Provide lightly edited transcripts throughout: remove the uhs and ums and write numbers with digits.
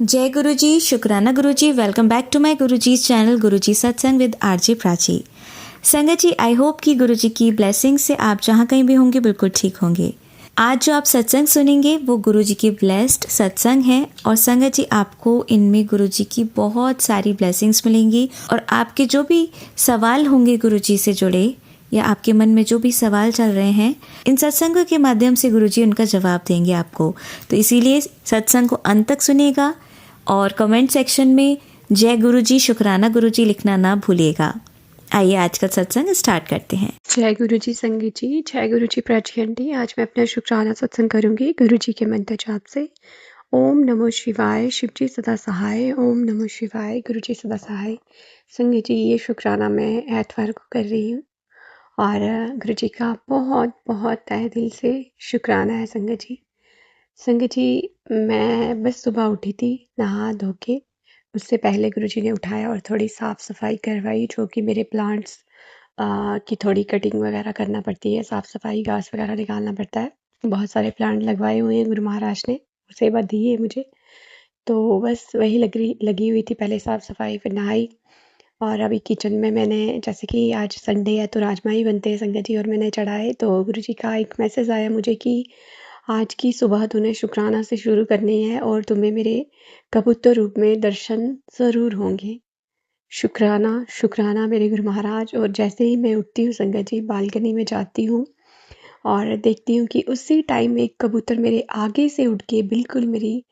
जय गुरु जी, शुक्राना गुरु जी। Welcome back to my Guru ji channel गुरु जी सत्संग विद आरजे प्राची। संगत जी, आई होप कि गुरु जी की ब्लेसिंग से आप जहाँ कहीं भी होंगे बिल्कुल ठीक होंगे। आज जो आप सत्संग सुनेंगे वो गुरु जी की ब्लेस्ड सत्संग है और संगत जी आपको इनमें गुरु जी की बहुत सारी ब्लेसिंग्स मिलेंगी और आपके जो भी सवाल होंगे गुरु जी से जुड़े या आपके मन में जो भी सवाल चल रहे हैं, इन सत्संगों के माध्यम से गुरुजी उनका जवाब देंगे आपको। तो इसीलिए सत्संग को अंत तक सुनिएगा और कमेंट सेक्शन में जय गुरुजी, शुक्राना गुरुजी लिखना ना भूलिएगा। आइए आज का सत्संग स्टार्ट करते हैं। जय गुरु जी संगीत जी, जय गुरु जी प्राची आंटी। आज मैं अपना शुक्राना सत्संग करूंगी गुरु जी के मंत्र जाप से। ओम नमो शिवाय, शिव जी सदा सहाय। ओम नमो शिवाय, गुरु जी सदा सहाय। संगीत जी, ये शुक्राना मैं एतवार को कर रही हूँ और गुरु जी का बहुत बहुत तहे दिल से शुक्राना है संगत जी। संगत जी, मैं बस सुबह उठी थी नहा धो के। उससे पहले गुरुजी ने उठाया और थोड़ी साफ सफाई करवाई, जो कि मेरे प्लांट्स की थोड़ी कटिंग वगैरह करना पड़ती है, साफ सफाई, घास वगैरह निकालना पड़ता है। बहुत सारे प्लांट लगवाए हुए हैं गुरु महाराज ने, सेवा दी है मुझे। तो बस वही लगी हुई थी, पहले साफ सफाई फिर नहाई। और अभी किचन में मैंने, जैसे कि आज संडे है तो राजमा ही बनते हैं संगत जी, और मैंने चढ़ाए तो गुरु जी का एक मैसेज आया मुझे कि आज की सुबह तूने शुक्राना से शुरू करनी है और तुम्हें मेरे कबूतर रूप में दर्शन ज़रूर होंगे। शुक्राना शुक्राना मेरे गुरु महाराज। और जैसे ही मैं उठती हूँ संगत जी, बालकनी में जाती हूँ और देखती हूँ कि उसी टाइम एक कबूतर मेरे आगे से उड़ के बिल्कुल मेरी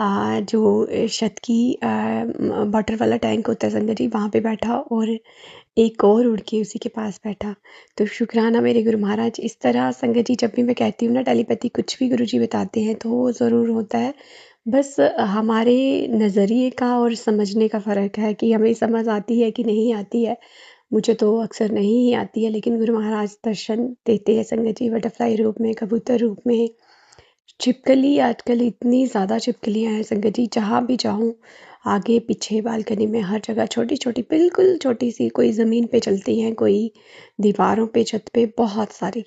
जो छत की वाटर वाला टैंक होता है संगत जी, वहाँ पे बैठा और एक और उड़ के उसी के पास बैठा। तो शुक्राना मेरे गुरु महाराज। इस तरह संगत जी, जब भी मैं कहती हूँ ना टेलीपैथी, कुछ भी गुरु जी बताते हैं तो वो ज़रूर होता है। बस हमारे नज़रिए का और समझने का फ़र्क है कि हमें समझ आती है कि नहीं आती है। मुझे तो अक्सर नहीं ही आती है, लेकिन गुरु महाराज दर्शन देते हैं संगत जी, बटरफ्लाई रूप में, कबूतर रूप में। छिपकली, आजकल इतनी ज़्यादा छिपकलियाँ हैं संगत जी, जहाँ भी जाऊँ, आगे पीछे बालकनी में हर जगह छोटी छोटी, बिल्कुल छोटी सी, कोई ज़मीन पे चलती हैं, कोई दीवारों पे, छत पे, बहुत सारी।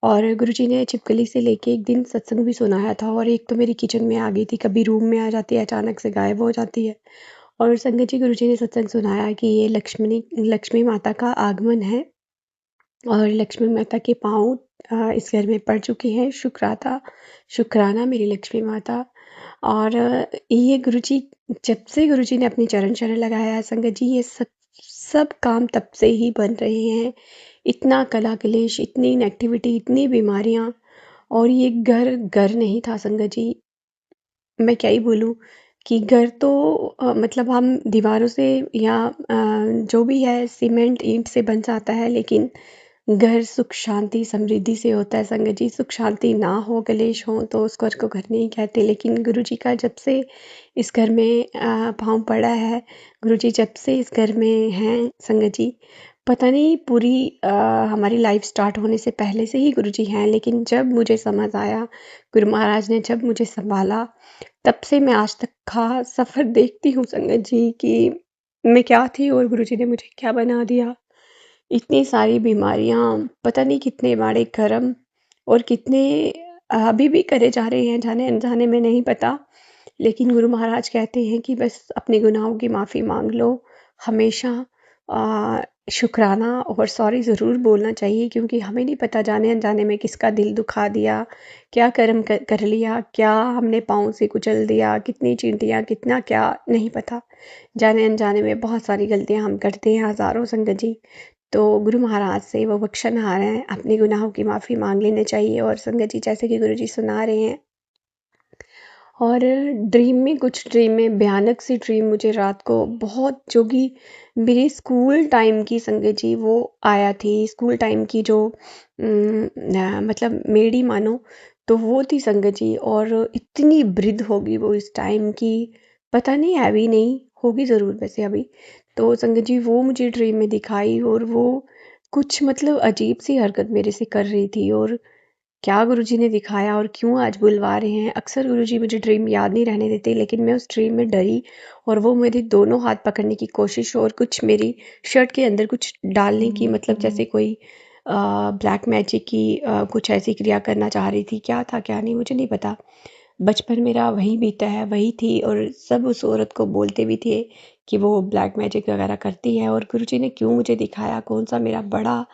और गुरुजी ने छिपकली से लेके एक दिन सत्संग भी सुनाया था, और एक तो मेरी किचन में आ गई थी, कभी रूम में आ जाती है, अचानक से गायब हो जाती है। और संगत जी, गुरुजी ने सत्संग सुनाया कि ये लक्ष्मी माता का आगमन है और लक्ष्मी माता के पाँव इस घर में पड़ चुके हैं। शुक्राना मेरी लक्ष्मी माता। और ये गुरुजी, जब से गुरुजी ने अपनी चरण शरण लगाया है संगत जी, ये सब काम तब से ही बन रहे हैं। इतना कला कलेश, इतनी नेगेटिविटी, इतनी बीमारियां, और ये घर घर नहीं था संगत जी। मैं क्या ही बोलूँ कि घर तो मतलब हम दीवारों से या जो भी है सीमेंट ईंट से बन जाता है, लेकिन घर सुख शांति समृद्धि से होता है संगत जी। सुख शांति ना हो, कलेश हो, तो उस घर को घर नहीं कहते। लेकिन गुरु जी का जब से इस घर में पाँव पड़ा है, गुरु जी जब से इस घर में हैं संगत जी, पता नहीं पूरी हमारी लाइफ स्टार्ट होने से पहले से ही गुरु जी हैं। लेकिन जब मुझे समझ आया, गुरु महाराज ने जब मुझे संभाला, तब से मैं आज तक का सफ़र देखती हूँ संगत जी कि मैं क्या थी और गुरु जी ने मुझे क्या बना दिया। इतनी सारी बीमारियाँ, पता नहीं कितने माड़े कर्म, और कितने अभी भी करे जा रहे हैं, जाने अनजाने में नहीं पता। लेकिन गुरु महाराज कहते हैं कि बस अपने गुनाहों की माफ़ी मांग लो। हमेशा शुक्राना और सॉरी ज़रूर बोलना चाहिए, क्योंकि हमें नहीं पता जाने अनजाने में किसका दिल दुखा दिया, क्या कर्म कर लिया, क्या हमने पाँव से कुचल दिया, कितनी चींटियाँ, कितना क्या नहीं पता। जाने अनजाने में बहुत सारी गलतियाँ हम करते हैं, हज़ारों संगत जी। तो गुरु महाराज से वो बख्शनहार हैं, अपने गुनाहों की माफ़ी मांग लेनी चाहिए। और संगत जी, जैसे कि गुरु जी सुना रहे हैं, और ड्रीम में भयानक सी ड्रीम मुझे रात को बहुत, जो कि मेरी स्कूल टाइम की संगत जी वो आया थी। स्कूल टाइम की जो मतलब मेरी मानो तो वो थी संगत जी, और इतनी वृद्ध होगी वो इस टाइम की, पता नहीं है भी नहीं, होगी ज़रूर वैसे अभी। तो संगत जी वो मुझे ड्रीम में दिखाई, और वो कुछ मतलब अजीब सी हरकत मेरे से कर रही थी। और क्या गुरुजी ने दिखाया और क्यों आज बुलवा रहे हैं, अक्सर गुरुजी मुझे ड्रीम याद नहीं रहने देते, लेकिन मैं उस ड्रीम में डरी और वो मेरे दोनों हाथ पकड़ने की कोशिश और कुछ मेरी शर्ट के अंदर कुछ डालने की, मतलब जैसे कोई ब्लैक मैजिक की कुछ ऐसी क्रिया करना चाह रही थी। क्या था क्या नहीं मुझे नहीं पता। बचपन मेरा वहीं बीता है, वही थी और सब उस औरत को बोलते भी थे कि वो ब्लैक मैजिक वगैरह करती है। और गुरुजी ने क्यों मुझे दिखाया, कौन-सा मेरा बड़ा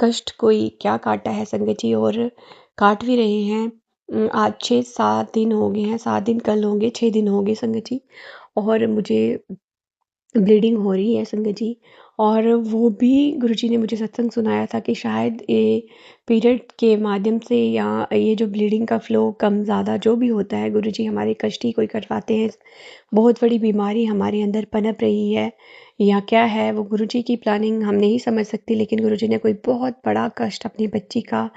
कष्ट कोई क्या काटा है संगत जी, और काट भी रहे हैं। आज 6-7 दिन हो गए हैं, 7 दिन कल होंगे, 6 दिन हो गए संगत जी, और मुझे ब्लीडिंग हो रही है संगत जी। और वो भी गुरुजी ने मुझे सत्संग सुनाया था कि शायद ये पीरियड के माध्यम से या ये जो ब्लीडिंग का फ्लो कम ज़्यादा जो भी होता है, गुरुजी हमारे कष्ट ही कोई कटवाते हैं। बहुत बड़ी बीमारी हमारे अंदर पनप रही है या क्या है, वो गुरुजी की प्लानिंग हम नहीं समझ सकती, लेकिन गुरुजी ने कोई बहुत बड़ा कष्ट अपनी बच्ची का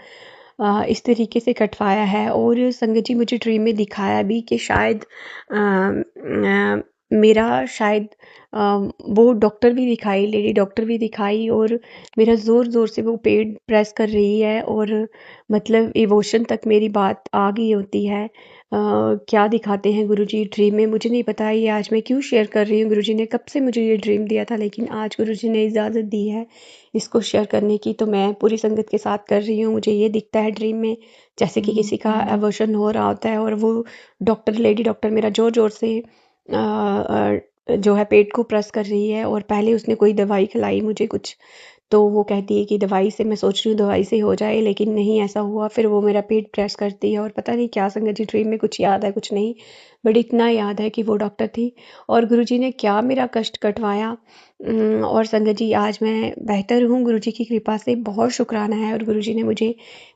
इस तरीके से कटवाया है। और संगत जी मुझे ड्रीम में दिखाया भी कि शायद मेरा शायद वो डॉक्टर भी दिखाई, लेडी डॉक्टर भी दिखाई, और मेरा ज़ोर-ज़ोर से वो पेट प्रेस कर रही है, और मतलब इमोशन तक मेरी बात आ गई होती है। क्या दिखाते हैं गुरुजी ड्रीम में मुझे नहीं पता, ये आज मैं क्यों शेयर कर रही हूँ। गुरुजी ने कब से मुझे ये ड्रीम दिया था, लेकिन आज गुरुजी ने इजाज़त दी है इसको शेयर करने की, तो मैं पूरी संगत के साथ कर रही हूँ। मुझे ये दिखता है ड्रीम में जैसे कि किसी का एबॉर्शन हो रहा होता है, और वो डॉक्टर, लेडी डॉक्टर मेरा ज़ोर-ज़ोर से जो है पेट को प्रेस कर रही है, और पहले उसने कोई दवाई खिलाई मुझे कुछ, तो वो कहती है कि दवाई से, मैं सोच रही हूँ दवाई से हो जाए, लेकिन नहीं ऐसा हुआ। फिर वो मेरा पेट प्रेस करती है, और पता नहीं क्या संगत जी ड्रीम में कुछ याद है कुछ नहीं, बट इतना याद है कि वो डॉक्टर थी और गुरुजी ने क्या मेरा कष्ट कटवाया। और संगत जी आज मैं बेहतर हूँ गुरुजी की कृपा से, बहुत शुक्राना है। और गुरुजी ने मुझे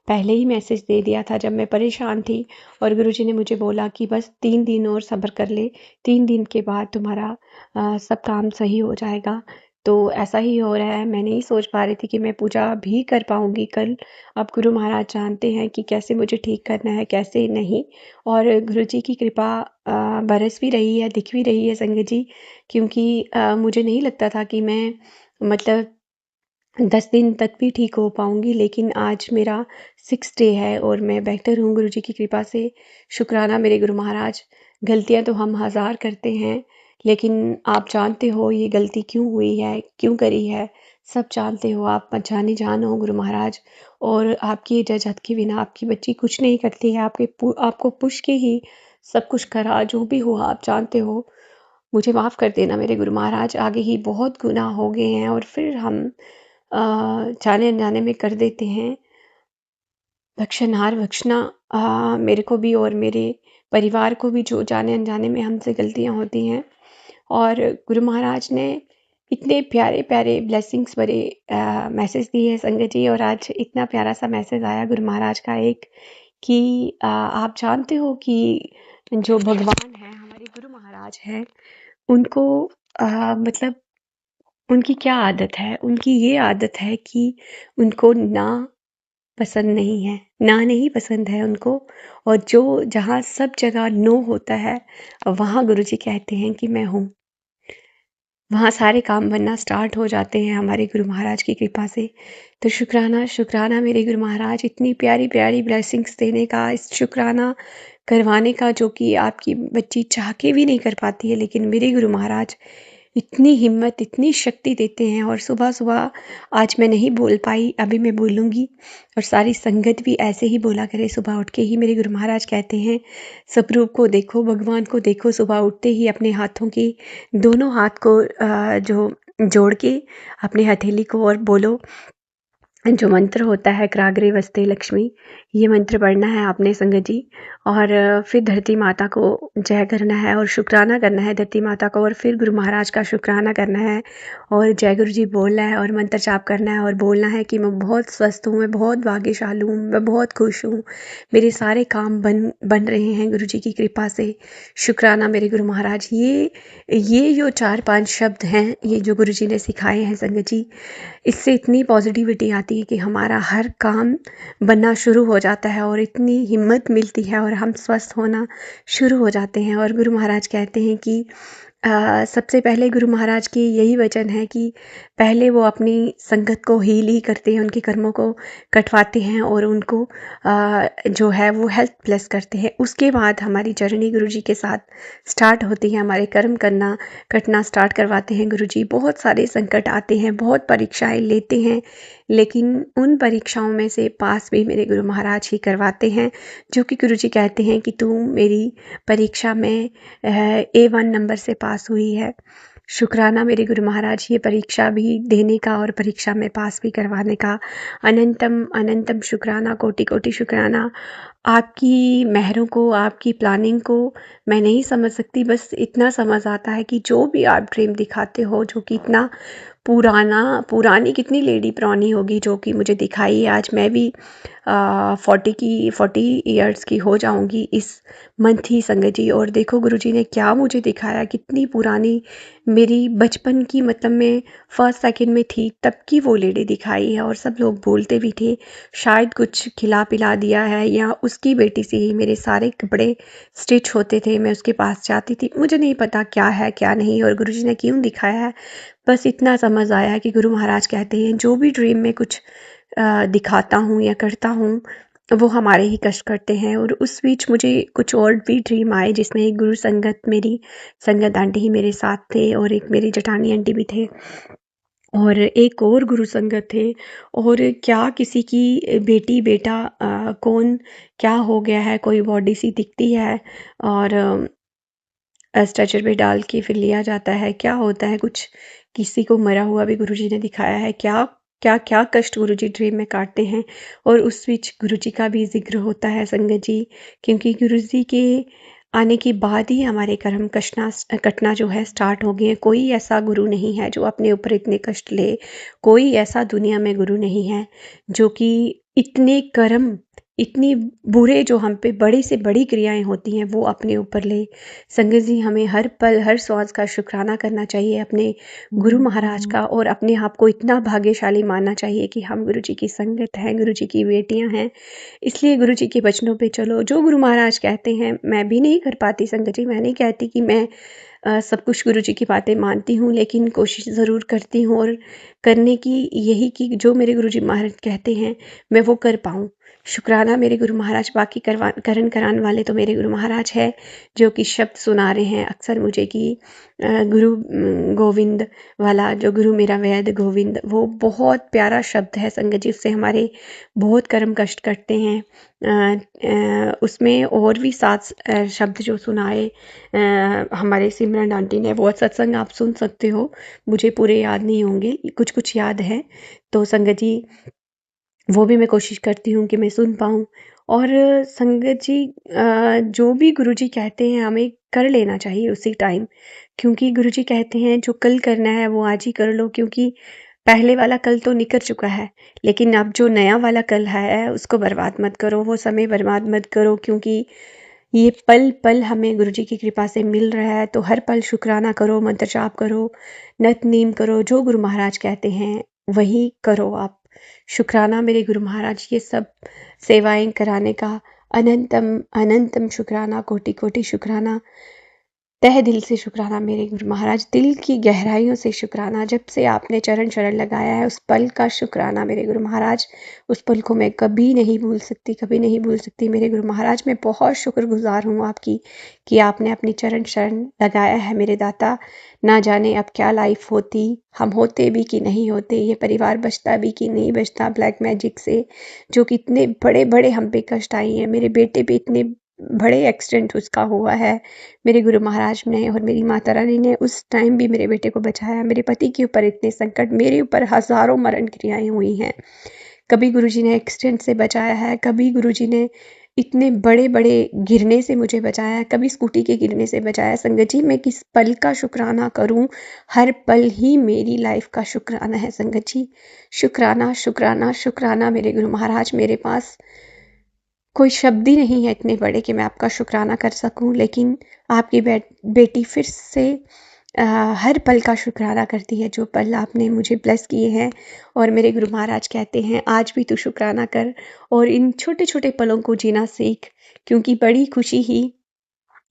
पहले ही मैसेज दे दिया था जब मैं परेशान थी, और गुरुजी ने मुझे बोला कि बस 3 दिन और सब्र कर ले, 3 दिन के बाद तुम्हारा सब काम सही हो जाएगा। तो ऐसा ही हो रहा है, मैं नहीं सोच पा रही थी कि मैं पूजा भी कर पाऊँगी कल। अब गुरु महाराज जानते हैं कि कैसे मुझे ठीक करना है, कैसे नहीं। और गुरुजी की कृपा बरस भी रही है, दिख भी रही है संगत जी, क्योंकि मुझे नहीं लगता था कि मैं मतलब 10 दिन तक भी ठीक हो पाऊँगी, लेकिन आज मेरा 6th डे है और मैं बेहतर हूँ गुरुजी की कृपा से। शुक्राना मेरे गुरु महाराज। गलतियाँ तो हम हज़ार करते हैं, लेकिन आप जानते हो ये गलती क्यों हुई है, क्यों करी है, सब जानते हो आप, जानी जान हो गुरु महाराज। और आपकी इजाज़त के बिना आपकी बच्ची कुछ नहीं करती है, आपको पुश के ही सब कुछ करा, जो भी हुआ आप जानते हो। मुझे माफ़ कर देना मेरे गुरु महाराज, आगे ही बहुत गुनाह हो गए हैं और फिर हम जाने-अनजाने में कर देते हैं। बख्शनहार बख्शना मेरे को भी और मेरे परिवार को भी, जो जाने-अनजाने में हमसे गलतियाँ होती हैं। और गुरु महाराज ने इतने प्यारे-प्यारे ब्लेसिंग्स भरे मैसेज दिए हैं संगत जी, और आज इतना प्यारा-सा मैसेज आया गुरु महाराज का एक कि आप जानते हो कि जो भगवान हैं, हमारे गुरु महाराज हैं, उनको मतलब उनकी क्या आदत है? उनकी ये आदत है कि उनको ना पसंद नहीं है, ना नहीं पसंद है उनको। और जो जहाँ सब जगह नो होता है, वहाँ गुरुजी कहते हैं कि मैं हूँ। वहाँ सारे काम बनना स्टार्ट हो जाते हैं हमारे गुरु महाराज की कृपा से। तो शुक्राना, शुक्राना मेरे गुरु महाराज, इतनी प्यारी-प्यारी ब्लेसिंग्स देने का, इस शुक्राना करवाने का, जो कि आपकी बच्ची चाह के भी नहीं कर पाती है, लेकिन मेरे गुरु महाराज इतनी हिम्मत, इतनी शक्ति देते हैं। और सुबह-सुबह आज मैं नहीं बोल पाई, अभी मैं बोलूँगी, और सारी संगत भी ऐसे ही बोला करे सुबह उठ के ही। मेरे गुरु महाराज कहते हैं, स्वरूप को देखो, भगवान को देखो, सुबह उठते ही अपने हाथों की दोनों हाथ को जो जोड़ के अपनी हथेली को और बोलो, जो मंत्र होता है कराग्रे वस्ते लक्ष्मी, ये मंत्र पढ़ना है आपने संगत जी। और फिर धरती माता को जय करना है और शुक्राना करना है धरती माता को, और फिर गुरु महाराज का शुक्राना करना है और जय गुरु जी बोलना है और मंत्र जाप करना है और बोलना है कि मैं बहुत स्वस्थ हूँ, मैं बहुत भाग्यशाली हूँ, मैं बहुत खुश हूँ, मेरे सारे काम बन रहे हैं गुरु जी की कृपा से। शुक्राना मेरे गुरु महाराज। ये जो 4-5 शब्द हैं, ये जो गुरु जी ने सिखाए हैं संगत जी, इससे इतनी पॉजिटिविटी आती है कि हमारा हर काम बनना शुरू हो जाता है और इतनी हिम्मत मिलती है और हम स्वस्थ होना शुरू हो जाते हैं। और गुरु महाराज कहते हैं कि सबसे पहले गुरु महाराज के यही वचन है कि पहले वो अपनी संगत को हील ही करते हैं, उनके कर्मों को कटवाते हैं और उनको जो है वो हेल्थ ब्लेस करते हैं। उसके बाद हमारी जर्नी गुरुजी के साथ स्टार्ट होती है, हमारे कर्म कटना स्टार्ट करवाते हैं गुरुजी। बहुत सारे संकट आते हैं, बहुत परीक्षाएं लेते हैं, लेकिन उन परीक्षाओं में से पास भी मेरे गुरु महाराज ही करवाते हैं, जो कि गुरुजी कहते हैं कि तू मेरी परीक्षा में A1 नंबर से पास हुई है। शुक्राना मेरे गुरु महाराज, ये परीक्षा भी देने का और परीक्षा में पास भी करवाने का अनंतम अनंतम शुक्राना, कोटि कोटि शुक्राना। आपकी मेहरों को, आपकी प्लानिंग को मैं नहीं समझ सकती, बस इतना समझ आता है कि जो भी आप ड्रीम दिखाते हो, जो कि इतना पुरानी कितनी लेडी पुरानी होगी जो कि मुझे दिखाई है। आज मैं भी 40 ईयर्स की हो जाऊंगी इस मंथ ही संगत जी। और देखो गुरुजी ने क्या मुझे दिखाया, कितनी पुरानी मेरी बचपन की, मतलब मैं फर्स्ट सेकंड में थी तब की वो लेडी दिखाई है। और सब लोग बोलते भी थे शायद कुछ खिला पिला दिया है, या उसकी बेटी से ही मेरे सारे कपड़े स्टिच होते थे, मैं उसके पास जाती थी। मुझे नहीं पता क्या है क्या नहीं, और गुरुजी ने क्यों दिखाया है, बस इतना समझ आया कि गुरु महाराज कहते हैं जो भी ड्रीम में कुछ दिखाता हूँ या करता हूँ, वो हमारे ही कष्ट करते हैं। और उस बीच मुझे कुछ और भी ड्रीम आए, जिसमें एक गुरु संगत, मेरी संगत आंटी ही मेरे साथ थे, और एक मेरी जठानी आंटी भी थे, और एक और गुरु संगत थे। और क्या किसी की बेटी बेटा कौन क्या हो गया है, कोई बॉडी सी दिखती है और स्ट्रेचर पे डाल के फिर लिया जाता है, क्या होता है, कुछ किसी को मरा हुआ भी गुरुजी ने दिखाया है। क्या क्या क्या कष्ट गुरुजी ड्रीम में काटते हैं, और उस बीच गुरुजी का भी जिक्र होता है संगत जी, क्योंकि गुरुजी के आने के बाद ही हमारे कर्म कटना जो है स्टार्ट हो गए हैं। कोई ऐसा गुरु नहीं है जो अपने ऊपर इतने कष्ट ले, कोई ऐसा दुनिया में गुरु नहीं है जो कि इतने कर्म, इतनी बुरे, जो हम पे बड़ी से बड़ी क्रियाएं होती हैं, वो अपने ऊपर ले। संगत जी, हमें हर पल हर श्वास का शुक्राना करना चाहिए अपने गुरु महाराज का, और अपने आप को इतना भाग्यशाली मानना चाहिए कि हम गुरु जी की संगत हैं, गुरु जी की बेटियां हैं। इसलिए गुरु जी के वचनों पे चलो, जो गुरु महाराज कहते हैं। मैं भी नहीं कर पाती संगत जी, मैं नहीं कहती कि मैं सब कुछ गुरु जी की बातें मानती हूँ, लेकिन कोशिश ज़रूर करती हूँ, और करने की यही कि जो मेरे गुरु जी महाराज कहते हैं मैं वो कर पाऊँ। शुक्राना मेरे गुरु महाराज, बाकी करण कराने वाले तो मेरे गुरु महाराज है, जो कि शब्द सुना रहे हैं अक्सर मुझे कि गुरु गोविंद वाला, जो गुरु मेरा वैद गोविंद, वो बहुत प्यारा शब्द है संगत जी। उससे हमारे बहुत कर्म कष्ट कटते हैं। उसमें और भी 7 शब्द जो सुनाए हमारे सिमरन आंटी ने, वो सत्संग आप सुन सकते हो, मुझे पूरे याद नहीं होंगे, कुछ कुछ याद है। तो संगत जी, वो भी मैं कोशिश करती हूँ कि मैं सुन पाऊँ। और संगत जी, जो भी गुरुजी कहते हैं हमें कर लेना चाहिए उसी टाइम, क्योंकि गुरुजी कहते हैं जो कल करना है वो आज ही कर लो, क्योंकि पहले वाला कल तो निकल चुका है, लेकिन अब जो नया वाला कल है उसको बर्बाद मत करो, वो समय बर्बाद मत करो, क्योंकि ये पल पल हमें गुरुजी की कृपा से मिल रहा है। तो हर पल शुक्राना करो, मंत्र जाप करो, नित नेम करो, जो गुरु महाराज कहते हैं वही करो आप। शुक्राना मेरे गुरु महाराज, ये सब सेवाएं कराने का अनंतम अनंतम शुक्राना, कोटि कोटि शुक्राना, तहे दिल से शुक्राना मेरे गुरु महाराज, दिल की गहराइयों से शुक्राना। जब से आपने चरण शरण लगाया है उस पल का शुक्राना मेरे गुरु महाराज, उस पल को मैं कभी नहीं भूल सकती, कभी नहीं भूल सकती मेरे गुरु महाराज। मैं बहुत शुक्रगुजार हूँ आपकी कि आपने अपनी चरण शरण लगाया है मेरे दाता। ना जाने अब क्या लाइफ होती, हम होते भी कि नहीं होते, ये परिवार बचता भी कि नहीं बचता ब्लैक मैजिक से, जो कि इतने बड़े बड़े हम पे कष्ट आई हैं। मेरे बेटे पे इतने बड़े एक्सीडेंट उसका हुआ है, मेरे गुरु महाराज ने और मेरी माता रानी ने उस टाइम भी मेरे बेटे को बचाया। मेरे पति के ऊपर इतने संकट, मेरे ऊपर हजारों मरण क्रियाएं हुई हैं, कभी गुरुजी ने एक्सीडेंट से बचाया है, कभी गुरुजी ने इतने बड़े बड़े गिरने से मुझे बचाया है, कभी स्कूटी के गिरने से बचाया। संगत जी, मैं किस पल का शुक्राना करूं, हर पल ही मेरी लाइफ का शुक्राना है संगत जी। शुक्राना शुक्राना शुक्राना मेरे गुरु महाराज, मेरे पास कोई शब्द ही नहीं है इतने बड़े कि मैं आपका शुक्राना कर सकूं, लेकिन आपकी बेटी फिर से हर पल का शुक्राना करती है, जो पल आपने मुझे ब्लेस किए हैं। और मेरे गुरु महाराज कहते हैं आज भी तू शुक्राना कर, और इन छोटे छोटे पलों को जीना सीख, क्योंकि बड़ी खुशी ही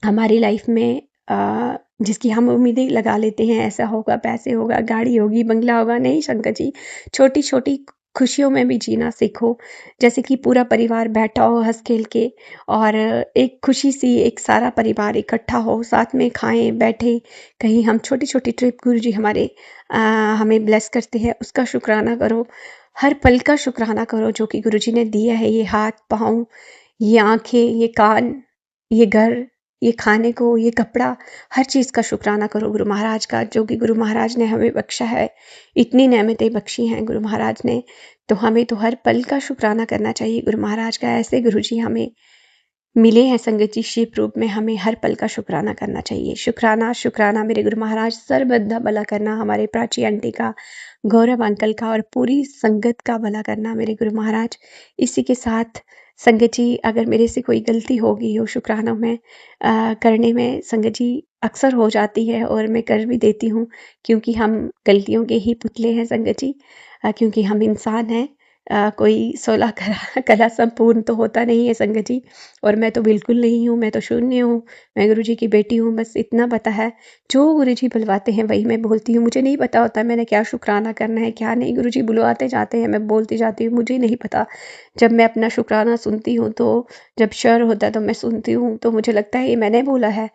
हमारी लाइफ में जिसकी हम उम्मीदें लगा लेते हैं, ऐसा होगा, पैसे होगा, गाड़ी होगी, बंगला होगा। नहीं शंकर जी, छोटी-छोटी खुशियों में भी जीना सीखो। जैसे कि पूरा परिवार बैठा हो हँस खेल के, और एक खुशी सी एक सारा परिवार इकट्ठा हो, साथ में खाएँ, बैठें। कहीं हम छोटी-छोटी ट्रिप गुरुजी हमारे हमें ब्लेस करते हैं, उसका शुक्राना करो। हर पल का शुक्राना करो जो कि गुरुजी ने दिया है, ये हाथ, पाँव, ये आँखें, ये कान, ये घर, ये खाने को, ये कपड़ा, हर चीज़ का शुक्राना करो गुरु महाराज का, जो कि गुरु महाराज ने हमें बख्शा है। इतनी नेमतें बख्शी हैं गुरु महाराज ने, तो हमें तो हर पल का शुक्राना करना चाहिए गुरु महाराज का। ऐसे गुरुजी हमें मिले हैं संगत जी शिव रूप में, हमें हर पल का शुक्राना करना चाहिए। शुक्राना, शुक्राना मेरे गुरु महाराज, सर्वदा भला करना हमारे प्राची आंटी का, गौरव अंकल का और पूरी संगत का भला करना मेरे गुरु महाराज। इसी के साथ संगत जी, अगर मेरे से कोई गलती हो गई हो शुक्राना में करने में, संगत जी अक्सर हो जाती है और मैं कर भी देती हूँ, क्योंकि हम गलतियों के ही पुतले हैं संगत जी। क्योंकि हम इंसान हैं, कोई 16 कला कला संपूर्ण तो होता नहीं है संगत जी, और मैं तो बिल्कुल नहीं हूँ, मैं तो शून्य हूँ। मैं गुरुजी की बेटी हूँ, बस इतना पता है, जो गुरुजी बुलवाते हैं वही मैं बोलती हूँ। मुझे नहीं पता होता मैंने क्या शुक्राना करना है, क्या नहीं। गुरुजी बुलवाते जाते हैं, मैं बोलती जाती हूँ, मुझे नहीं पता। जब मैं अपना शुक्राना सुनती हूँ, तो जब शर होता है तो मैं सुनती हूँ, तो मुझे लगता है ये मैंने बोला है।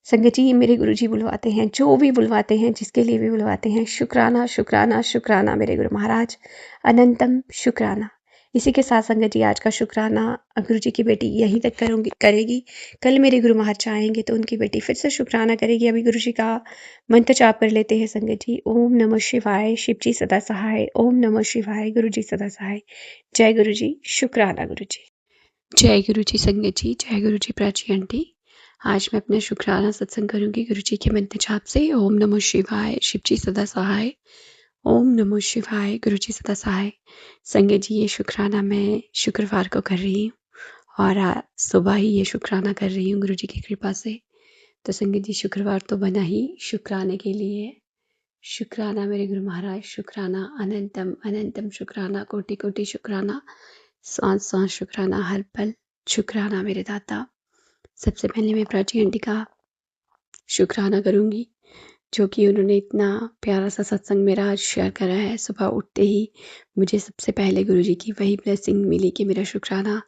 संगत जी, ये मेरे गुरुजी बुलवाते हैं, जो भी बुलवाते हैं, जिसके लिए भी बुलवाते हैं, शुक्राना, शुक्राना, शुक्राना मेरे गुरु महाराज, अनंतम शुक्राना। इसी के साथ संगत जी, आज का शुक्राना गुरुजी की बेटी यहीं तक करेगी। कल मेरे गुरु महाराज चाहेंगे तो उनकी बेटी फिर से शुक्राना करेगी। अभी गुरुजी का मंत्र जाप कर लेते हैं संगत जी। ओम नमः शिवाय, शिव जी सदा सहाय। ओम नमः शिवाय, गुरु जी सदा सहाय। जय गुरु जी, शुक्राना गुरु जी। जय गुरु जी संगत जी, जय गुरु जी प्राची आंटी। आज मैं अपना शुक्राना सत्संग करूंगी गुरु जी के मंत्र जाप से। ओम नमः शिवाय, शिव जी सदा सहाय। ओम नमः शिवाय, गुरु जी सदा सहाय। संगत जी, ये शुक्राना मैं शुक्रवार को कर रही हूँ और सुबह ही ये शुक्राना कर रही हूँ गुरु जी की कृपा से। तो संगत जी, शुक्रवार तो बना ही शुक्राने के लिए। शुक्राना मेरे गुरु महाराज, शुक्राना, अनंतम अनंतम शुक्राना, कोटि कोटि शुक्राना, सांस सांस शुक्राना, हर पल शुक्राना मेरे दाता। सबसे पहले मैं प्राची आंटी का शुक्राना करूंगी, जो कि उन्होंने इतना प्यारा सा सत्संग मेरा आज शेयर करा है। सुबह उठते ही मुझे सबसे पहले गुरुजी की वही ब्लेसिंग मिली कि मेरा शुक्राना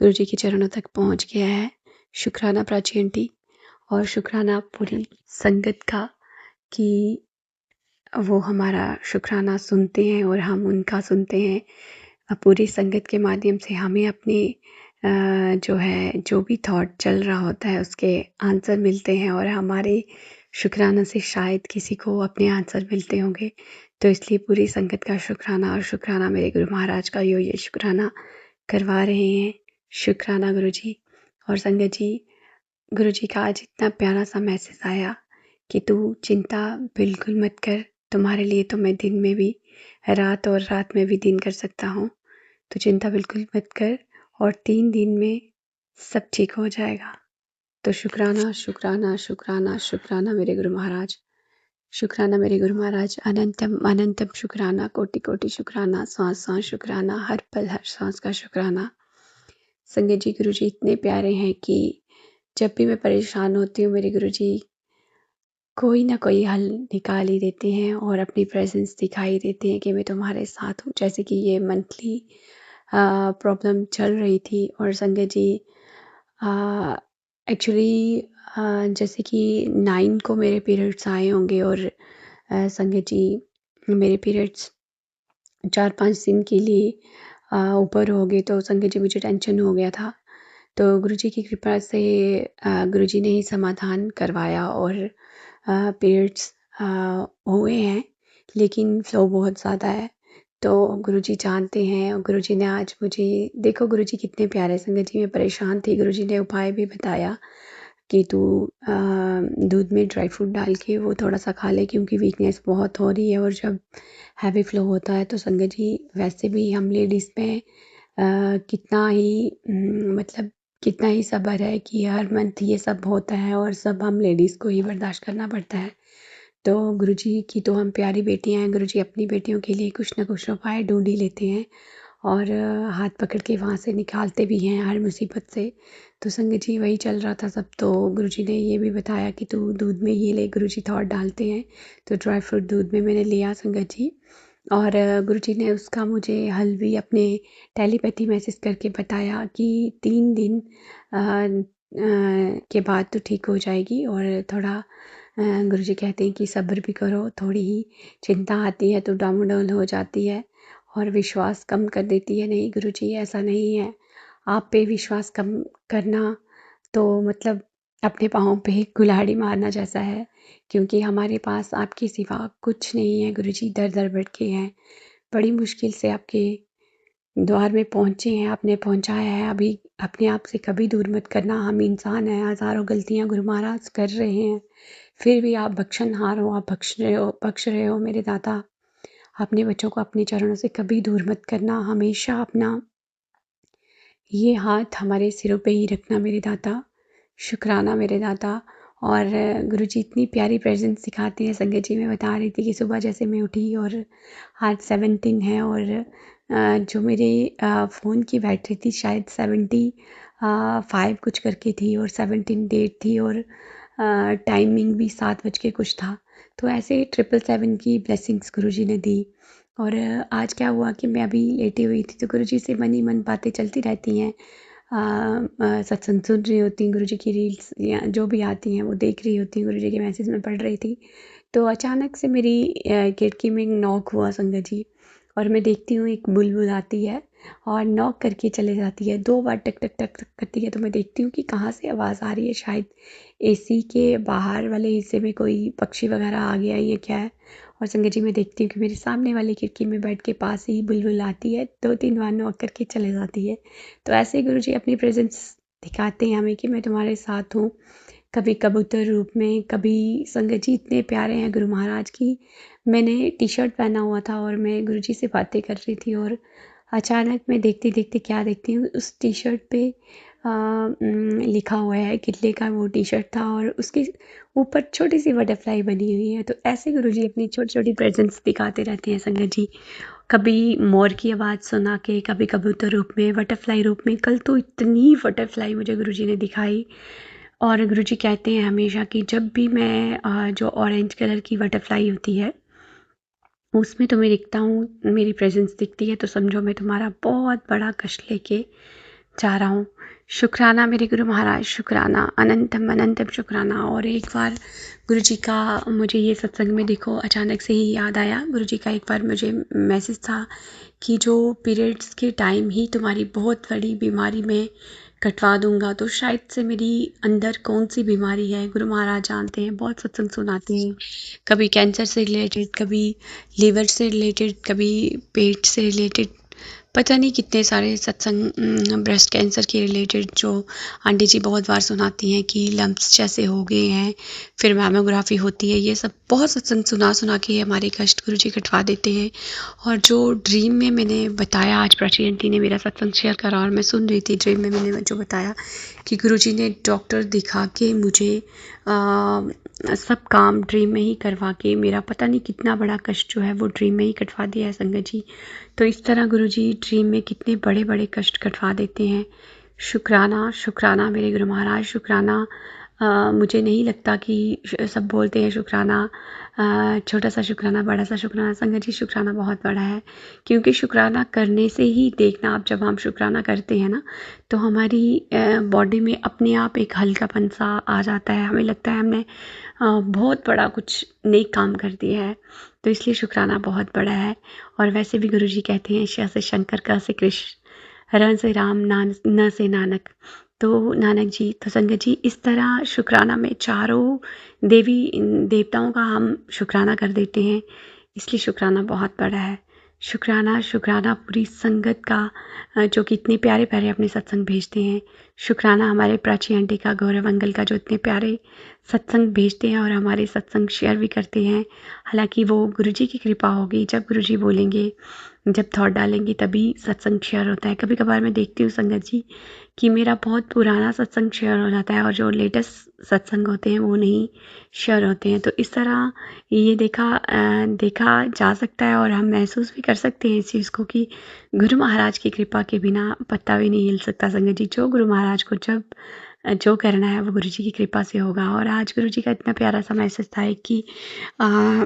गुरुजी के चरणों तक पहुंच गया है। शुक्राना प्राची आंटी, और शुक्राना पूरी संगत का कि वो हमारा शुक्राना सुनते हैं और हम उनका सुनते हैं। पूरी संगत के माध्यम से हमें अपने जो भी थॉट चल रहा होता है उसके आंसर मिलते हैं, और हमारे शुक्राना से शायद किसी को अपने आंसर मिलते होंगे। तो इसलिए पूरी संगत का शुक्राना, और शुक्राना मेरे गुरु महाराज का ये शुक्राना करवा रहे हैं। शुक्राना गुरु जी। और संगत जी, गुरु जी का आज इतना प्यारा सा मैसेज आया कि तू चिंता बिल्कुल मत कर, तुम्हारे लिए तो मैं दिन में भी रात और रात में भी दिन कर सकता हूँ। तो चिंता बिल्कुल मत कर, और 3 दिन में सब ठीक हो जाएगा। तो शुक्राना, शुक्राना, शुक्राना, शुक्राना मेरे गुरु महाराज। शुक्राना मेरे गुरु महाराज, अनंतम अनंतम शुक्राना, कोटि कोटि शुक्राना, सांस सांस शुक्राना, हर पल हर सांस का शुक्राना। संगत जी, गुरु जी इतने प्यारे हैं कि जब भी मैं परेशान होती हूँ, मेरे गुरु जी कोई ना कोई हल निकाल ही देते हैं और अपनी प्रेजेंस दिखाई देते हैं कि मैं तुम्हारे साथ हूँ। जैसे कि ये मंथली प्रॉब्लम चल रही थी, और संगत जी एक्चुअली जैसे कि 9 को मेरे पीरियड्स आए होंगे, और संगत जी मेरे पीरियड्स 4-5 दिन के लिए ऊपर हो गए, तो संगत जी मुझे टेंशन हो गया था। तो गुरुजी की कृपा से गुरुजी ने ही समाधान करवाया, और पीरियड्स हुए हैं, लेकिन फ्लो बहुत ज़्यादा है। तो गुरुजी जानते हैं, और गुरुजी ने आज मुझे, देखो गुरुजी कितने प्यारे। संगत जी मैं परेशान थी, गुरुजी ने उपाय भी बताया कि तू दूध में ड्राई फ्रूट डाल के वो थोड़ा सा खा ले, क्योंकि वीकनेस बहुत हो रही है, और जब हैवी फ्लो होता है तो संगत जी वैसे भी हम लेडीज़ में कितना ही मतलब कितना ही सब्र है कि हर मंथ ये सब होता है, और सब हम लेडीज़ को ही बर्दाश्त करना पड़ता है। तो गुरुजी की तो हम प्यारी बेटियां हैं, गुरुजी अपनी बेटियों के लिए कुछ ना कुछ उपाय ढूंढ ही लेते हैं। और हाथ पकड़ के वहाँ से निकालते भी हैं हर मुसीबत से। तो संगत जी वही चल रहा था सब। तो गुरुजी ने ये भी बताया कि तू दूध में ये ले, गुरुजी थोड़ा डालते हैं। तो ड्राई फ्रूट दूध में मैंने लिया संगत जी। और गुरुजी ने उसका मुझे हल भी अपने टेलीपैथी मैसेज करके बताया कि 3 दिन के बाद तो ठीक हो जाएगी। और थोड़ा गुरुजी कहते हैं कि सब्र भी करो, थोड़ी ही चिंता आती है तो डामाडोल हो जाती है और विश्वास कम कर देती है। नहीं गुरुजी, ऐसा नहीं है। आप पे विश्वास कम करना तो मतलब अपने पाँव पे कुल्हाड़ी मारना जैसा है, क्योंकि हमारे पास आपके सिवा कुछ नहीं है गुरुजी। दर-दर भटके हैं, बड़ी मुश्किल से आपके द्वार में पहुँचे हैं, आपने पहुँचाया है। अभी अपने आप से कभी दूर मत करना, हम इंसान हैं, हज़ारों गलतियाँ गुरु महाराज कर रहे हैं, फिर भी आप बख्शनहार हो, आप बख्श रहे हो मेरे दाता। अपने बच्चों को अपने चरणों से कभी दूर मत करना, हमेशा अपना ये हाथ हमारे सिरों पे ही रखना मेरे दाता। शुक्राना मेरे दाता। और गुरुजी इतनी प्यारी प्रेज़ेंस सिखाते हैं। संगत जी मैं बता रही थी कि सुबह जैसे मैं उठी और आज 17 है और जो मेरे फ़ोन की बैटरी थी शायद 75 कुछ करके थी और 17 डेट थी और टाइमिंग भी 7 बज के कुछ था। तो ऐसे 777 की ब्लेसिंग्स गुरुजी ने दी। और आज क्या हुआ कि मैं अभी लेटी हुई थी तो गुरुजी से मन ही मन बातें चलती रहती हैं। सत्संग सुन रही होती हूँ, गुरुजी की रील्स या जो भी आती हैं वो देख रही होती हूँ, गुरुजी के मैसेज में पढ़ रही थी। तो अचानक से मेरी खिड़की में एक नॉक हुआ संगत जी। और मैं देखती हूँ एक बुलबुल आती है और नॉक करके चले जाती है। 2 बार टक टक टक टक करती है। तो मैं देखती हूँ कि कहाँ से आवाज़ आ रही है, शायद एसी के बाहर वाले हिस्से में कोई पक्षी वगैरह आ गया, ये क्या है। और संगत जी मैं देखती हूँ कि मेरे सामने वाली खिड़की में बेड के पास ही बुलबुल आती है, 2-3 बार नॉक करके चले जाती है। तो ऐसे ही गुरुजी अपनी प्रेजेंस दिखाते हैं हमें कि मैं तुम्हारे साथ हूँ। कभी कबूतर रूप में, कभी संगत जी इतने प्यारे हैं गुरु महाराज की। मैंने टी-शर्ट पहना हुआ था और मैं गुरुजी से बातें कर रही थी और अचानक मैं देखते-देखते क्या देखती हूँ, उस टी-शर्ट पे लिखा हुआ है, किले का वो टी-शर्ट था और उसके ऊपर छोटी-सी बटरफ्लाई बनी हुई है। तो ऐसे गुरुजी अपनी छोटी-छोटी प्रेजेंस दिखाते रहते हैं संगत जी। कभी मोर की आवाज़ सुना के, कभी कबूतर रूप में, बटरफ्लाई रूप में। कल तो इतनी बटरफ्लाई मुझे गुरुजी ने दिखाई। और गुरुजी कहते हैं हमेशा कि जब भी मैं जो ऑरेंज कलर की बटरफ्लाई होती है उसमें तुम्हें दिखता हूँ, मेरी प्रेजेंस दिखती है तो समझो मैं तुम्हारा बहुत बड़ा कष्ट लेके जा रहा हूँ। शुक्राना मेरे गुरु महाराज, शुक्राना, अनंतम अनंतम शुक्राना। और एक बार गुरुजी का मुझे ये सत्संग में देखो अचानक से ही याद आया। गुरुजी का एक बार मुझे मैसेज था कि जो पीरियड्स के टाइम ही तुम्हारी बहुत बड़ी बीमारी में कटवा दूंगा। तो शायद से मेरी अंदर कौन सी बीमारी है गुरु महाराज जानते हैं। बहुत सत्संग सुनाते हैं, कभी कैंसर से रिलेटेड, कभी लीवर से रिलेटेड, कभी पेट से रिलेटेड, पता नहीं कितने सारे सत्संग ब्रेस्ट कैंसर के रिलेटेड जो आंटी जी बहुत बार सुनाती हैं कि लम्प्स जैसे हो गए हैं, फिर मैमोग्राफी होती है। ये सब बहुत सत्संग सुना के हमारे कष्ट गुरु जी कटवा देते हैं। और जो ड्रीम में मैंने बताया, आज प्राची आंटी ने मेरा सत्संग शेयर करा और मैं सुन रही थी, ड्रीम में मैंने जो बताया कि गुरु जी ने डॉक्टर दिखा के मुझे सब काम ड्रीम में ही करवा के मेरा पता नहीं कितना बड़ा कष्ट जो है वो ड्रीम में ही कटवा दिया है संगत जी। तो इस तरह गुरुजी ड्रीम में कितने बड़े बड़े कष्ट कटवा देते हैं। शुक्राना, शुक्राना मेरे गुरु महाराज, शुक्राना। मुझे नहीं लगता कि सब बोलते हैं शुक्राना, छोटा सा शुक्राना, बड़ा सा शुक्राना। संगत जी शुक्राना बहुत बड़ा है, क्योंकि शुक्राना करने से ही देखना आप, जब हम शुक्राना करते हैं ना तो हमारी बॉडी में अपने आप एक हल्कापन सा आ जाता है। हमें लगता है हमने बहुत बड़ा कुछ नेक काम कर दिया है। तो इसलिए शुक्राना बहुत बड़ा है। और वैसे भी गुरुजी कहते हैं श से शंकर, क से कृष्ण, र से राम, न से नानक। तो नानक जी, तो संगत जी इस तरह शुक्राना में चारों देवी देवताओं का हम शुक्राना कर देते हैं, इसलिए शुक्राना बहुत बड़ा है। शुक्राना, शुक्राना पूरी संगत का जो कि इतने प्यारे प्यारे अपने सत्संग भेजते हैं। शुक्राना हमारे प्राची आंटी का, गौरव अंकल का, जो इतने प्यारे सत्संग भेजते हैं और हमारे सत्संग शेयर भी करते हैं। हालांकि वो गुरुजी की कृपा होगी, जब गुरुजी बोलेंगे जब थॉट डालेंगे तभी सत्संग शेयर होता है। कभी कभार मैं देखती हूँ संगत जी कि मेरा बहुत पुराना सत्संग शेयर हो जाता है और जो लेटेस्ट सत्संग होते हैं वो नहीं शेयर होते हैं। तो इस तरह ये देखा जा सकता है और हम महसूस भी कर सकते हैं इस चीज़ को कि गुरु महाराज की कृपा के बिना पत्ता भी नहीं हिल सकता संगत जी। जो गुरु महाराज को जब जो करना है वो गुरु जी की कृपा से होगा। और आज गुरु जी का इतना प्यारा सा मैसेज था कि आ,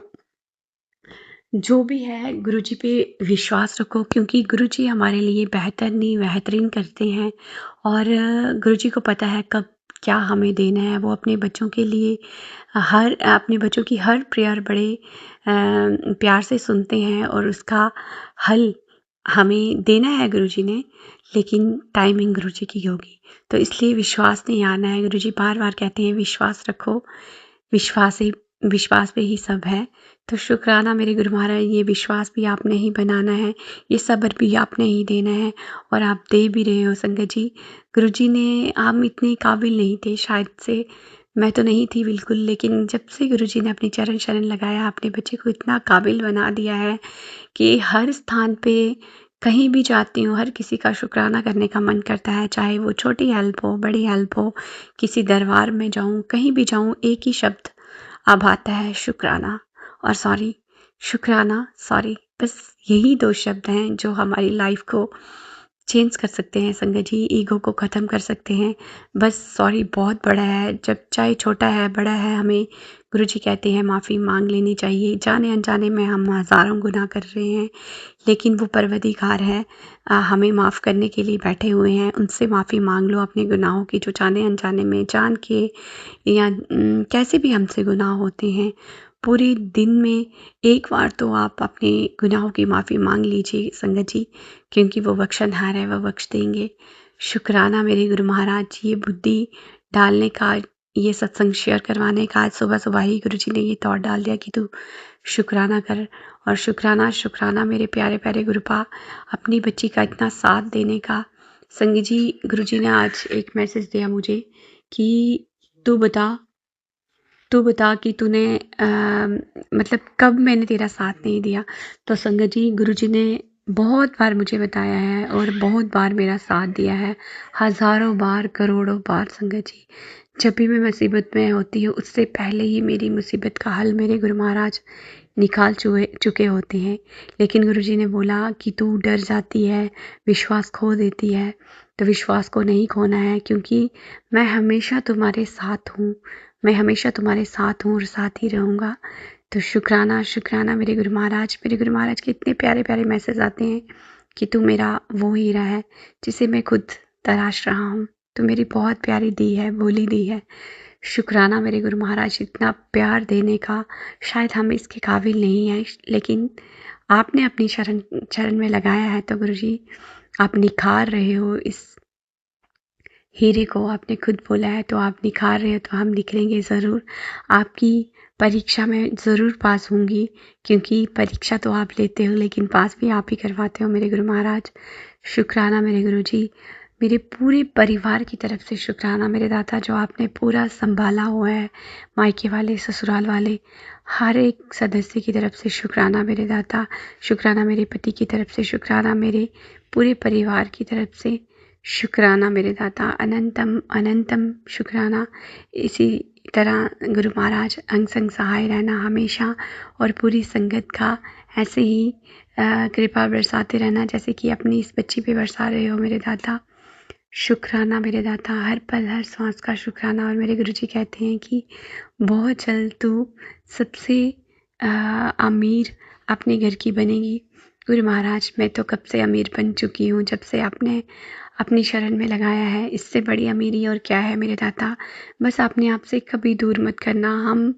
जो भी है गुरु जी पे विश्वास रखो, क्योंकि गुरु जी हमारे लिए बेहतर नहीं बेहतरीन करते हैं। और गुरु जी को पता है कब क्या हमें देना है। वो अपने बच्चों के लिए अपने बच्चों की हर प्रेयर बड़े प्यार से सुनते हैं और उसका हल हमें देना है गुरु जी ने, लेकिन टाइमिंग गुरु जी की होगी। तो इसलिए विश्वास नहीं आना है। गुरु जी बार बार कहते हैं विश्वास रखो, विश्वास पे ही सब है। तो शुक्राना मेरे गुरु महाराज, ये विश्वास भी आपने ही बनाना है, ये सब्र भी आपने ही देना है और आप दे भी रहे हो संगत जी। गुरु जी ने, हम इतने काबिल नहीं थे शायद से, मैं तो नहीं थी बिल्कुल, लेकिन जब से गुरु जी ने अपनी चरण शरण लगाया अपने बच्चे को इतना काबिल बना दिया है कि हर स्थान पे कहीं भी जाती हूँ हर किसी का शुक्राना करने का मन करता है। चाहे वो छोटी हेल्प हो बड़ी हेल्प हो, किसी दरबार में जाऊँ कहीं भी जाऊँ, एक ही शब्द अब आता है शुक्राना और सॉरी, शुक्राना सॉरी। बस यही 2 शब्द हैं जो हमारी लाइफ को चेंज कर सकते हैं संगत जी, ईगो को ख़त्म कर सकते हैं। बस सॉरी बहुत बड़ा है, जब चाहे छोटा है बड़ा है, हमें गुरु जी कहते हैं माफ़ी मांग लेनी चाहिए। जाने अनजाने में हम हज़ारों गुनाह कर रहे हैं, लेकिन वो परवरदिगार है, हमें माफ़ करने के लिए बैठे हुए हैं। उनसे माफ़ी मांग लो अपने गुनाहों की, जो जाने अनजाने में जान के या कैसे भी हमसे गुनाह होते हैं। पूरे दिन में एक बार तो आप अपने गुनाहों की माफ़ी मांग लीजिए संगत जी, क्योंकि वो बख्शनहार है, वो बख्श देंगे। शुक्राना मेरे गुरु महाराज, ये बुद्धि डालने का, ये सत्संग शेयर करवाने का, आज सुबह ही गुरु जी ने ये थॉट डाल दिया कि तू शुक्राना कर। और शुक्राना मेरे प्यारे प्यारे गुरुपा, अपनी बच्ची का इतना साथ देने का। संगत जी, गुरु जी ने आज एक मैसेज दिया मुझे कि तू बता कि तूने मतलब कब मैंने तेरा साथ नहीं दिया। तो संगत जी, गुरु जी ने बहुत बार मुझे बताया है और बहुत बार मेरा साथ दिया है, हज़ारों बार करोड़ों बार संगत जी। जब भी मैं मुसीबत में होती हूँ उससे पहले ही मेरी मुसीबत का हल मेरे गुरु महाराज निकाल चुके होते हैं। लेकिन गुरु जी ने बोला कि तू डर जाती है, विश्वास खो देती है, तो विश्वास को नहीं खोना है, क्योंकि मैं हमेशा तुम्हारे साथ हूँ, मैं हमेशा तुम्हारे साथ हूँ और साथ ही रहूँगा। तो शुक्राना मेरे गुरु महाराज के इतने प्यारे प्यारे मैसेज आते हैं कि तू मेरा वो हीरा है जिसे मैं खुद तराश रहा हूँ। तो मेरी बहुत प्यारी दी है, बोली दी है। शुक्राना मेरे गुरु महाराज, इतना प्यार देने का शायद हम इसके काबिल नहीं हैं, लेकिन आपने अपनी चरण में लगाया है। तो गुरु जी, आप निखार रहे हो इस हीरे को, आपने खुद बोला है तो आप निखार रहे हो, तो हम निखरेंगे ज़रूर। आपकी परीक्षा में ज़रूर पास होंगी, क्योंकि परीक्षा तो आप लेते हो लेकिन पास भी आप ही करवाते हो मेरे गुरु महाराज। शुक्राना मेरे गुरु जी, मेरे पूरे परिवार की तरफ से शुक्राना मेरे दाता, जो आपने पूरा संभाला हुआ है, मायके वाले ससुराल वाले हर एक सदस्य की तरफ से शुक्राना मेरे दाता। शुक्राना मेरे पति की तरफ से, शुक्राना मेरे पूरे परिवार की तरफ से, शुक्राना मेरे दाता, अनंतम अनंतम शुक्राना। इसी तरह गुरु महाराज अंग संग सहाय रहना हमेशा, और पूरी संगत का ऐसे ही कृपा बरसाते रहना जैसे कि अपनी इस बच्ची पे बरसा रहे हो मेरे दाता। शुक्राना मेरे दाता, हर पल हर सांस का शुक्राना। और मेरे गुरु जी कहते हैं कि बहुत जल्द तू सबसे अमीर अपने घर की बनेगी। गुरु महाराज, मैं तो कब से अमीर बन चुकी हूँ, जब से आपने अपनी शरण में लगाया है। इससे बड़ी अमीरी और क्या है मेरे दाता। बस अपने आप से कभी दूर मत करना। हम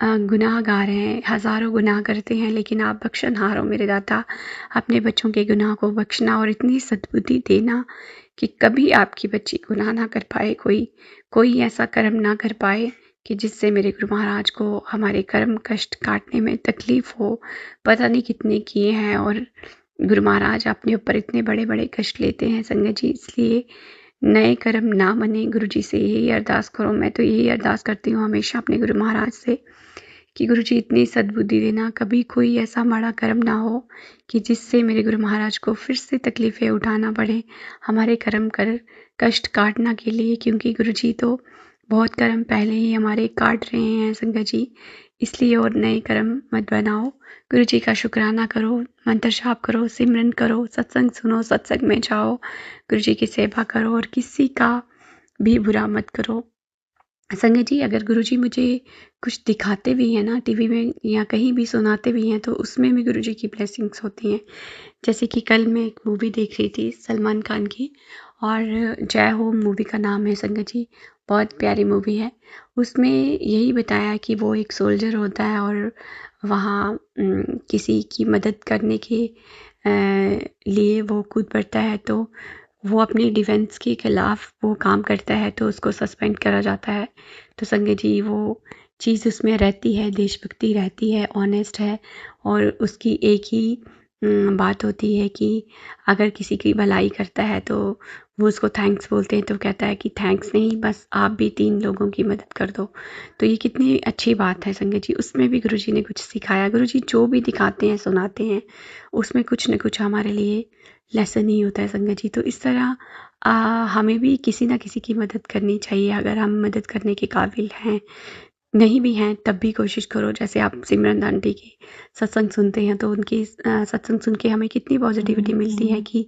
गुनाहगार हैं, हज़ारों गुनाह करते हैं, लेकिन आप बख्शनहार हो मेरे दाता। अपने बच्चों के गुनाह को बख्शना और इतनी सद्बुद्धि देना कि कभी आपकी बच्ची गुनाह ना कर पाए, कोई ऐसा कर्म ना कर पाए कि जिससे मेरे गुरु महाराज को हमारे कर्म कष्ट काटने में तकलीफ़ हो। पता नहीं कितने किए हैं, और गुरु महाराज अपने ऊपर इतने बड़े बड़े कष्ट लेते हैं संगत जी, इसलिए नए कर्म ना बने। गुरु जी से यही अरदास करो, मैं तो यही अरदास करती हूँ हमेशा अपने गुरु महाराज से कि गुरुजी इतनी सद्बुद्धि देना, कभी कोई ऐसा माड़ा कर्म ना हो कि जिससे मेरे गुरु महाराज को फिर से तकलीफ़ें उठाना पड़े हमारे कर्म कर कष्ट काटना के लिए, क्योंकि गुरुजी तो बहुत कर्म पहले ही हमारे काट रहे हैं संगत जी, इसलिए और नए कर्म मत बनाओ। गुरुजी का शुक्राना करो, मंत्र जाप करो, सिमरन करो, सत्संग सुनो, सत्संग में जाओ, गुरुजी की सेवा करो और किसी का भी बुरा मत करो। संगत जी, अगर गुरुजी मुझे कुछ दिखाते भी हैं ना टीवी में या कहीं भी सुनाते भी हैं, तो उसमें भी गुरुजी की ब्लेसिंग्स होती हैं। जैसे कि कल मैं एक मूवी देख रही थी सलमान खान की, और जय हो मूवी का नाम है संगत जी, बहुत प्यारी मूवी है। उसमें यही बताया कि वो एक सोल्जर होता है और वहाँ किसी की मदद करने के लिए वो कूद पड़ता है, तो वो अपनी डिफेंस के खिलाफ वो काम करता है तो उसको सस्पेंड करा जाता है। तो संगत जी, वो चीज़ उसमें रहती है, देशभक्ति रहती है, ऑनेस्ट है, और उसकी एक ही बात होती है कि अगर किसी की भलाई करता है तो वो उसको थैंक्स बोलते हैं, तो कहता है कि थैंक्स नहीं, बस आप भी 3 लोगों की मदद कर दो। तो ये कितनी अच्छी बात है संगत जी, उसमें भी गुरुजी ने कुछ सिखाया। गुरुजी जो भी दिखाते हैं, सुनाते हैं, उसमें कुछ न कुछ हमारे लिए लेसन ही होता है संगत जी। तो इस तरह हमें भी किसी न किसी की मदद करनी चाहिए। अगर हम मदद करने के काबिल हैं, नहीं भी हैं, तब भी कोशिश करो। जैसे आप सिमरन आंटी की सत्संग सुनते हैं, तो उनकी सत्संग सुन के हमें कितनी पॉजिटिविटी मिलती है कि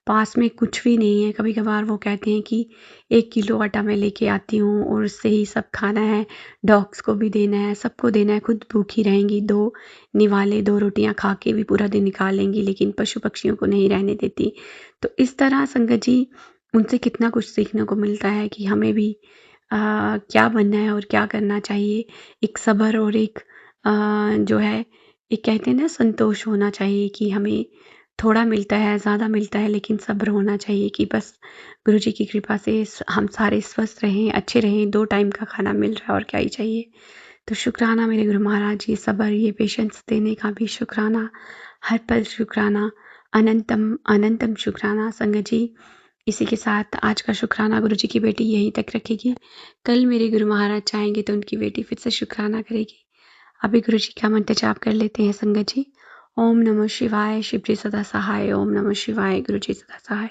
पास में कुछ भी नहीं है। कभी कभार वो कहते हैं कि 1 किलो आटा मैं लेके आती हूँ और उससे ही सब खाना है, डॉग्स को भी देना है, सबको देना है, खुद भूखी रहेंगी, 2 निवाले 2 रोटियां खा के भी पूरा दिन निकाल लेंगी, लेकिन पशु पक्षियों को नहीं रहने देती। तो इस तरह संगत जी, उनसे कितना कुछ सीखने को मिलता है कि हमें भी क्या बनना है और क्या करना चाहिए। एक सब्र और एक जो है, एक कहते हैं ना, संतोष होना चाहिए कि हमें थोड़ा मिलता है, ज़्यादा मिलता है, लेकिन सब्र होना चाहिए कि बस गुरुजी की कृपा से हम सारे स्वस्थ रहें, अच्छे रहें, 2 टाइम का खाना मिल रहा है और क्या ही चाहिए। तो शुक्राना मेरे गुरु महाराज, ये सब्र, ये पेशेंस देने का भी शुक्राना, हर पल शुक्राना, अनंतम अनंतम शुक्राना। संगत जी, इसी के साथ आज का शुक्राना गुरुजी की बेटी यहीं तक रखेगी। कल मेरे गुरु महाराज चाहेंगे तो उनकी बेटी फिर से शुक्राना करेगी। अभी गुरुजी का मंत्र जाप कर लेते हैं संगत जी। ओम नमः शिवाय, शिव जी सदा सहाय। ओम नमः शिवाय, गुरुजी सदा सहाय।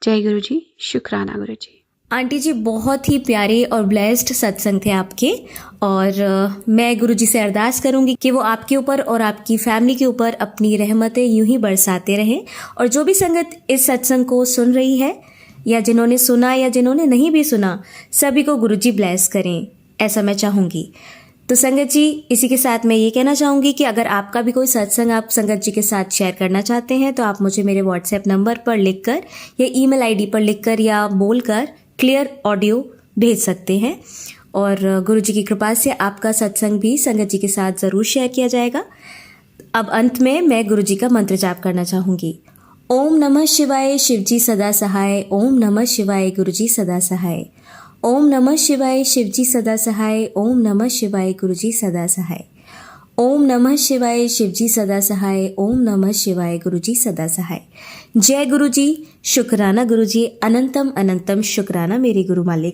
जय गुरुजी, शुक्राना गुरुजी। आंटी जी, बहुत ही प्यारे और ब्लेस्ड सत्संग थे आपके, और मैं गुरुजी से अरदास करूंगी कि वो आपके ऊपर और आपकी फैमिली के ऊपर अपनी रहमतें यूं ही बरसाते रहें। और जो भी संगत इस सत्संग को सुन रही है, या जिन्होंने सुना या जिन्होंने नहीं भी सुना, सभी को गुरुजी ब्लेस करें, ऐसा मैं चाहूंगी। तो संगत जी, इसी के साथ मैं ये कहना चाहूंगी कि अगर आपका भी कोई सत्संग आप संगत जी के साथ शेयर करना चाहते हैं, तो आप मुझे मेरे व्हाट्सएप नंबर पर लिखकर या ईमेल आईडी पर लिखकर या बोलकर क्लियर ऑडियो भेज सकते हैं, और गुरुजी की कृपा से आपका सत्संग भी संगत जी के साथ ज़रूर शेयर किया जाएगा। अब अंत में मैं गुरुजी का मंत्र जाप करना चाहूँगी। ओम नमः शिवाय, शिवजी सदा सहाय। ओम नमः शिवाय, गुरुजी सदा सहाय। ओम नमः शिवाय, शिवजी सदा सहाय। ओम नमः शिवाय, गुरुजी सदा सहाय। ओम नमः शिवाय, शिवजी सदा सहाय। ओम नमः शिवाय, गुरुजी सदा सहाय। जय गुरुजी, शुक्राना गुरुजी, अनंतम अनंतम शुक्राना मेरे गुरु मालिक।